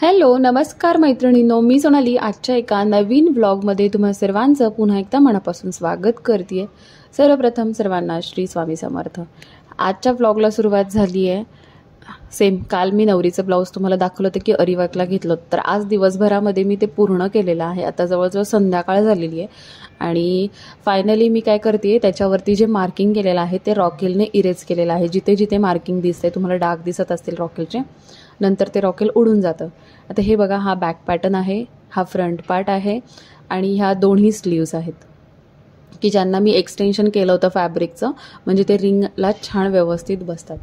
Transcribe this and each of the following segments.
Hello नमस्कार मैत्रिणींनो, मी सोनाली आजच्या एका नवीन व्लॉगमध्ये तुम्हा सर्वांचं पुन्हा एकदा मनापासून स्वागत करते। सर्वप्रथम सर्वांना श्री स्वामी समर्थ। आजच्या व्लॉगला सुरुवात झाली आहे। सेम काल मी नवरीचं ब्लाऊज तुम्हाला दाखवलं होतं की अरिवर्कला घेतलं, तर आज दिवसभरामध्ये मी ते पूर्ण केलेलं आहे। आता जवळजवळ संध्याकाळ झालेली आहे आणि फायनली मी काय करते, त्याच्यावरती जे मार्किंग केलेलं आहे ते रॉकेलने इरेज केलेलं आहे। जिथे जिथे मार्किंग दिसते, तुम्हाला डाग दिसत असतील रॉकेलचे, नंतर ते रॉकेल उडून जातं। आता हे बघा, हा बॅक पॅटर्न आहे, हा फ्रंट पार्ट आहे आणि ह्या दोन्ही स्लीव्स आहेत की ज्यांना मी एक्सटेन्शन केलं होतं फॅब्रिकचं, म्हणजे ते रिंगला छान व्यवस्थित बसतात।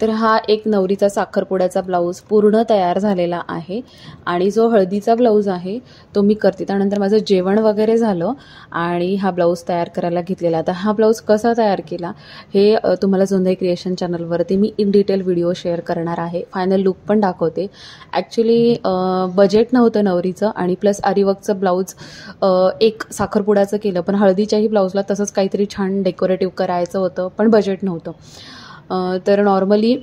तर हा एक नवरीचा साखरपुड्याचा ब्लाऊज पूर्ण तयार झालेला आहे आणि जो हळदीचा ब्लाऊज आहे तो मी करते। त्यानंतर माझं जेवण वगैरे झालं आणि हा ब्लाऊज तयार करायला घेतलेला। आता हा ब्लाऊज कसा तयार केला हे तुम्हाला जोंधई क्रिएशन चॅनलवरती मी इन डिटेल व्हिडिओ शेअर करणार आहे। फायनल लुक पण दाखवते। ॲक्च्युली बजेट नव्हतं नवरीचं आणि प्लस आरीवर्कचं ब्लाऊज एक साखरपुड्याचं केलं, पण हळदीच्याही ब्लाऊजला तसंच काहीतरी छान डेकोरेटिव्ह करायचं होतं, पण बजेट नव्हतं। तर नॉर्मली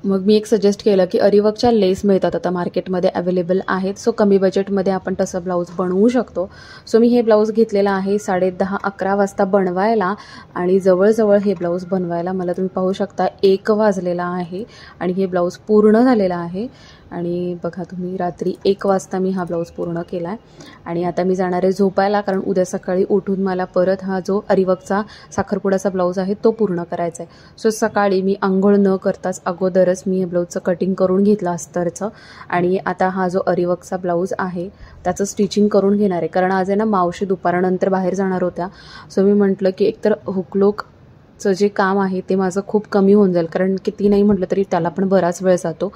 मग मी एक सजेस्ट केलं की अरिवर्कच्या लेस मिळतात आता मार्केटमध्ये अवेलेबल आहेत, सो कमी बजेटमध्ये आपण तसं ब्लाऊज बनवू शकतो। सो मी हे ब्लाऊज घेतलेलं आहे 10:30-11 वाजता बनवायला आणि जवळजवळ हे ब्लाऊज बनवायला मला तुम्ही पाहू शकता 1 वाजलेला आहे आणि हे ब्लाऊज पूर्ण झालेलं आहे। आणि बघा तुम्ही, रात्री 1 वाजता मी हा ब्लाऊज पूर्ण केला आहे आणि आता मी जाणार आहे झोपायला, कारण उद्या सकाळी उठून मला परत हा जो अरिवर्कचा साखरपुड्याचा ब्लाऊज आहे तो पूर्ण करायचा आहे। सो सकाळी मी आंघोळ न करताच अगोदरच मी हे ब्लाऊजचं कटिंग करून घेतलं अस्तरचं आणि आता हा जो अरिवर्कचा ब्लाऊज आहे त्याचं स्टिचिंग करून घेणार आहे, कारण आज आहे ना मावशी दुपारनंतर बाहेर जाणार होत्या। सो मी म्हटलं की एकतर हुकलोकचं जे काम आहे ते माझं खूप कमी होऊन जाईल, कारण किती नाही म्हटलं तरी त्याला पण बराच वेळ जातो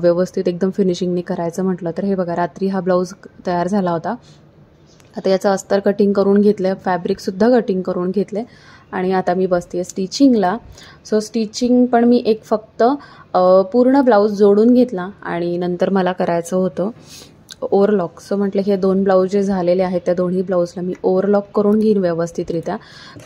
व्यवस्थित एकदम फिनिशिंगनी करायचं म्हटलं तर। हे बघा, रात्री हा ब्लाऊज तयार झाला होता। आता याचं अस्तर कटिंग करून घेतलं, फॅब्रिकसुद्धा कटिंग करून घेतले आणि आता मी बसते स्टिचिंगला। सो स्टिचिंग पण मी एक फक्त पूर्ण ब्लाऊज जोडून घेतला आणि नंतर मला करायचं होतं ओव्हरलॉक। सो म्हटलं हे 2 ब्लाऊज जे झालेले आहेत त्या दोन्ही ब्लाऊजला मी ओव्हरलॉक करून घेईन व्यवस्थितरित्या,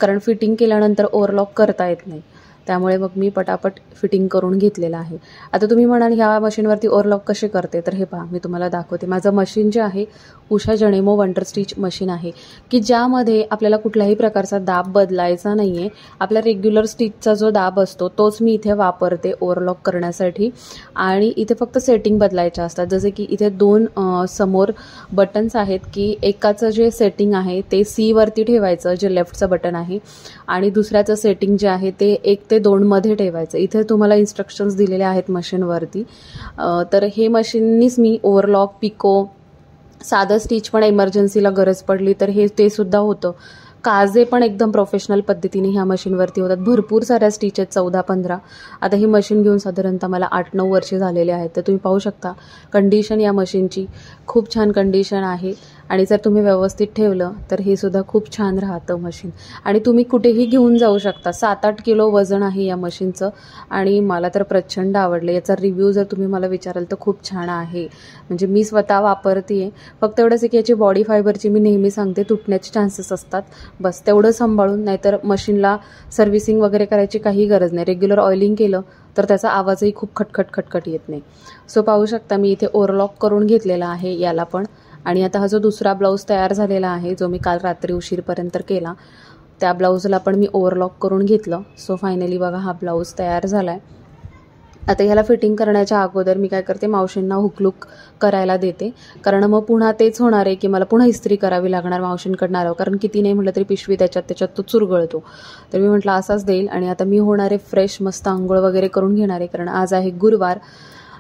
कारण फिटिंग केल्यानंतर ओव्हरलॉक करता येत नाही, त्यामुळे मग मी पटापट फिटिंग करून घेतलेलं आहे। आता तुम्ही म्हणाल ह्या मशीनवरती ओव्हरलॉक कसे करते, तर हे पहा मी तुम्हाला दाखवते। माझं मशीन जे आहे उषा जनेमो वंडर स्टिच मशीन आहे की ज्यामध्ये आपल्याला कुठल्याही प्रकारचा दाब बदलायचा नाही आहे। आपला रेग्युलर स्टिचचा जो दाब असतो तोच मी इथे वापरते ओव्हरलॉक करण्यासाठी आणि इथे फक्त सेटिंग बदलायच्या असतात। जसे की इथे 2 समोर बटन्स आहेत की एकाचं जे सेटिंग आहे ते सी वरती ठेवायचं, जे लेफ्टचं बटन आहे, आणि दुसऱ्याचं सेटिंग जे आहे ते 1 ते 2 मध्ये ठेवायचं। इथे तुम्हाला इन्स्ट्रक्शन्स दिलेले आहेत मशीनवरती। तर हे मशीननीच मी ओव्हरलॉक, पिको, साधं स्टिच पण इमर्जन्सीला गरज पडली तर ते सुद्धा होतं। काजे पण एकदम प्रोफेशनल पद्धतीने ह्या मशीनवरती होतात। भरपूर साऱ्या स्टिच आहेत, 14-15। आता ही मशीन घेऊन साधारणतः मला 8-9 वर्षे झालेले आहेत। तर तुम्ही पाहू शकता कंडिशन या मशीनची खूप छान कंडिशन आहे आणि जर तुम्ही व्यवस्थित ठेवलं तर हे सुद्धा खूप छान राहतं मशीन आणि तुम्ही कुठेही घेऊन जाऊ शकता। 7-8 किलो वजन आहे या मशीनचं आणि मला तर प्रचंड आवडलं। याचा रिव्ह्यू जर तुम्ही मला विचाराल तर खूप छान आहे, म्हणजे मी स्वतः वापरते आहे। फक्त एवढंच आहे की याची बॉडी फायबरची मी नेहमी सांगते तुटण्याचे चान्सेस असतात, बस तेवढं सांभाळून, नाहीतर मशीनला सर्व्हिसिंग वगैरे करायची काही गरज नाही। रेग्युलर ऑइलिंग केलं तर त्याचा आवाजही खूप खटखट येत नाही। सो पाहू शकता मी इथे ओव्हरलॉक करून घेतलेला आहे याला पण। आणि आता हा जो दुसरा ब्लाऊज तयार झालेला आहे जो मी काल रात्री उशीरपर्यंत केला, त्या ब्लाऊजला पण मी ओव्हरलॉक करून घेतलं। सो फायनली बघा हा ब्लाऊज तयार झाला आहे। आता ह्याला फिटिंग करण्याच्या अगोदर मी काय करते, मावशींना हुकलूक करायला देते, कारण मग पुन्हा तेच होणार आहे की मला पुन्हा इस्त्री करावी लागणार मावशींकडनं आल्यावर, कारण किती नाही म्हटलं तरी पिशवी त्याच्यात तो चुरगळतो। तर मी म्हटलं असाच देईल आणि आता मी होणार आहे फ्रेश, मस्त आंघोळ वगैरे करून घेणार आहे, कारण आज आहे गुरुवार।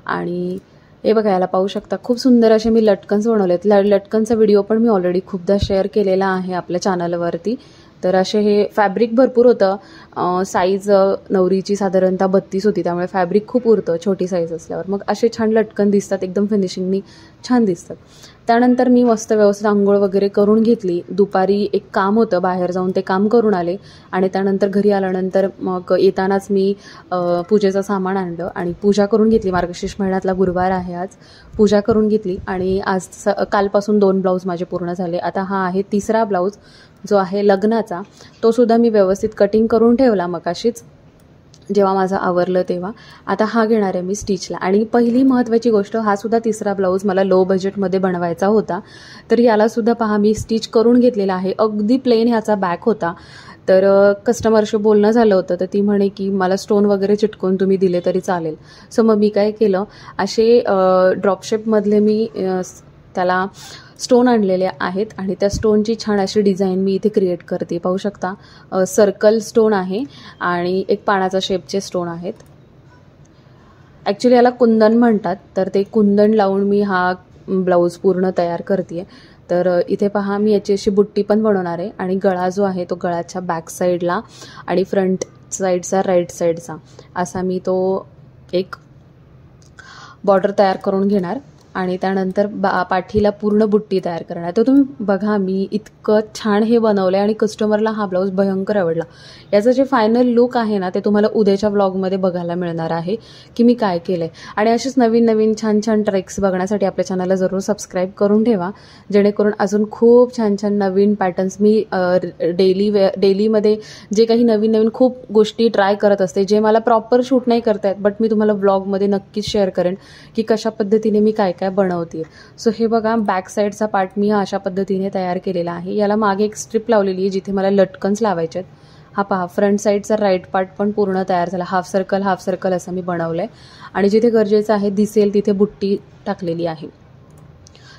आणि हे बघा, याला पाहू शकता खूप सुंदर असे मी लटकन्स बनवलेत। लटकनचा व्हिडिओ पण मी ऑलरेडी खूपदा शेअर केलेला आहे आपल्या चॅनलवरती। तर असे हे फॅब्रिक भरपूर होतं, साईज नवरीची साधारणतः 32 होती, त्यामुळे फॅब्रिक खूप उरतं छोटी साईज असल्यावर। मग असे छान लटकन दिसतात, एकदम फिनिशिंगनी छान दिसतात। त्यानंतर मी मस्त व्यवस्थित आंघोळ वगैरे करून घेतली। दुपारी एक काम होतं बाहेर जाऊन, ते काम करून आले आणि त्यानंतर घरी आल्यानंतर मग येतानाच मी पूजेचं सामान आणलं आणि पूजा करून घेतली। मार्गशीर्ष महिन्यातला गुरुवार आहे आज, पूजा करून घेतली आणि आज कालपासून 2 ब्लाऊज माझे पूर्ण झाले। आता हा आहे 3रा ब्लाऊज जो आहे लग्नाचा, तो सुद्धा मी व्यवस्थित कटिंग करून ठेवला मगाशीच। जेव्हा माझं आवरलं तेव्हा. आता हा घेणार आहे मी स्टिचला. आणि पहिली महत्त्वाची गोष्ट, हा सुद्धा तिसरा ब्लाऊज मला लो बजेटमध्ये बनवायचा होता. तर यालासुद्धा पहा मी स्टिच करून घेतलेला आहे. अगदी प्लेन ह्याचा बॅक होता. तर कस्टमरशी बोलणं झालं होतं, तर ती म्हणे की मला स्टोन वगैरे चिटकवून तुम्ही दिले तरी चालेल. सो मग मी काय केलं, असे ड्रॉपशेपमधले मी त्याला स्टोन आणलेले आहेत आणि त्या स्टोनची छान अशी डिझाईन मी इथे क्रिएट करते. पाहू शकता, सर्कल स्टोन आहे आणि एक पानाचा शेपचे स्टोन आहेत. ॲक्च्युली याला कुंदन म्हणतात. तर ते कुंदन लावून मी हा ब्लाऊज पूर्ण तयार करते. तर इथे पहा मी याची अशी बुट्टी पण बनवणार आहे आणि गळा जो आहे तो गळाच्या बॅक साईडला आणि फ्रंट साईडचा राईट साईडचा असा मी तो एक बॉर्डर तयार करून घेणार आणि त्यानंतर पाठीला पूर्ण बुट्टी तयार करणार. तर तुम्ही बघा, मी इतकं छान हे बनवलं आहे आणि कस्टमरला हा ब्लाऊज भयंकर आवडला. याचं जे फायनल लुक आहे ना, ते तुम्हाला उद्याच्या व्लॉगमध्ये बघायला मिळणार आहे की मी काय केलं आहे. आणि अशीच नवीन नवीन छान छान ट्रिक्स बघण्यासाठी आपल्या चॅनलला जरूर सबस्क्राईब करून ठेवा, जेणेकरून अजून खूप छान छान नवीन पॅटर्न्स मी डेलीमध्ये जे काही नवीन नवीन खूप गोष्टी ट्राय करत असते, जे मला प्रॉपर शूट नाही करता येत, बट मी तुम्हाला व्लॉगमध्ये नक्कीच शेअर करेन की कशा पद्धतीने मी काय काय बनवते. सो हे बघा, बॅक साईडचा पार्ट मी हा अशा पद्धतीने तयार केलेला आहे. याला मागे एक स्ट्रिप लावलेली आहे जिथे मला लटकन्स लावायचे आहेत. हा पहा, फ्रंट साईडचा राईट पार्ट पण पूर्ण तयार झाला. हाफ सर्कल असं मी बनवलं आहे आणि जिथे गरजेचं आहे दिसेल तिथे बुट्टी टाकलेली आहे.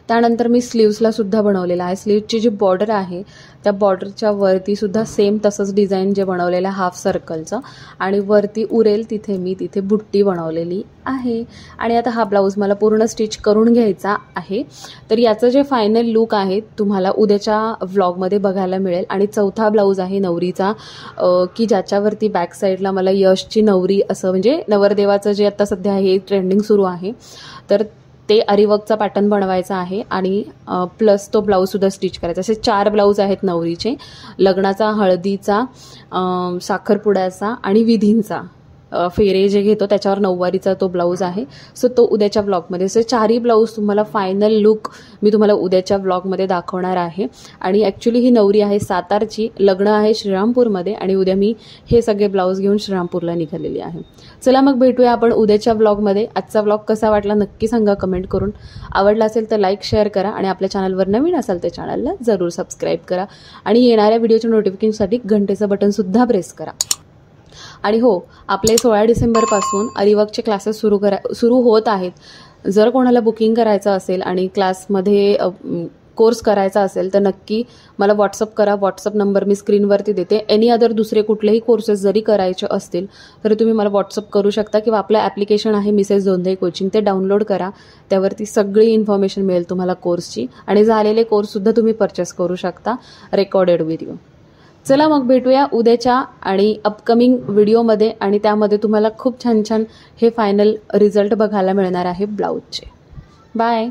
त्यानंतर मी स्लीव्सला सुद्धा बनवलेला आहे. स्लीव्सची जी बॉर्डर आहे त्या बॉर्डरच्या वरती सुद्धा सेम तसंच डिझाईन जे बनवलेलं आहे हाफ सर्कलचं आणि वरती उरेल तिथे बुट्टी बनवलेली आहे. आणि आता हा ब्लाऊज मला पूर्ण स्टिच करून घ्यायचा आहे. तर याचं जे फायनल लुक आहे तुम्हाला उद्याच्या व्लॉगमध्ये बघायला मिळेल. आणि चौथा ब्लाऊज आहे नवरीचा, की ज्याच्यावरती बॅक साईडला मला यशची नवरी असं म्हणजे नवरदेवाचं जे आता सध्या हे ट्रेंडिंग सुरू आहे, तर ते अरिवर्कचा पॅटर्न बनवायचा आहे आणि प्लस तो ब्लाऊजसुद्धा स्टिच करायचा. असे 4 ब्लाऊज आहेत नवरीचे, लग्नाचा, हळदीचा, साखरपुड्याचा आणि विधींचा. फेरे जे घेतो त्याच्यावर नऊवारीचा तो ब्लाऊज आहे. सो तो उद्याच्या ब्लॉगमध्ये, असे 4ही ब्लाऊज तुम्हाला फायनल लुक मी तुम्हाला उद्याच्या ब्लॉगमध्ये दाखवणार आहे. आणि ॲक्च्युली ही नवरी आहे सातारची, लग्न आहे श्रीरामपूरमध्ये आणि उद्या मी हे सगळे ब्लाऊज घेऊन श्रीरामपूरला निघालेली आहे. चला मग भेटूया आपण उद्याच्या ब्लॉगमध्ये. आजचा ब्लॉग कसा वाटला नक्की सांगा कमेंट करून. आवडला असेल तर लाईक शेअर करा आणि आपल्या चॅनलवर नवीन असाल तर चॅनलला जरूर सबस्क्राईब करा आणि येणाऱ्या व्हिडिओच्या नोटिफिकेशनसाठी घंटेचं बटनसुद्धा प्रेस करा. आणि हो, आपले 16 डिसेंबरपासून अरिवर्कचे क्लासेस सुरू होत आहेत. जर कोणाला बुकिंग करायचं असेल आणि क्लासमध्ये कोर्स करायचा असेल तर नक्की मला व्हॉट्सअप करा. व्हॉट्सअप नंबर मी स्क्रीनवरती देते. एनी अदर दुसरे कुठलेही कोर्सेस जरी करायचे असतील तर तुम्ही मला व्हॉट्सअप करू शकता किंवा आपलं ॲप्लिकेशन आहे मिसेस जोंधे कोचिंग, ते डाउनलोड करा. त्यावरती सगळी इन्फॉर्मेशन मिळेल तुम्हाला कोर्सची आणि झालेले कोर्ससुद्धा तुम्ही परचेस करू शकता रेकॉर्डेड व्हिडिओ. चला मग भेटूया उद्याच्या आणि अपकमिंग व्हिडिओमध्ये आणि त्यामध्ये तुम्हाला खूप छान छान हे फायनल रिझल्ट बघायला मिळणार आहे ब्लाऊजचे. बाय.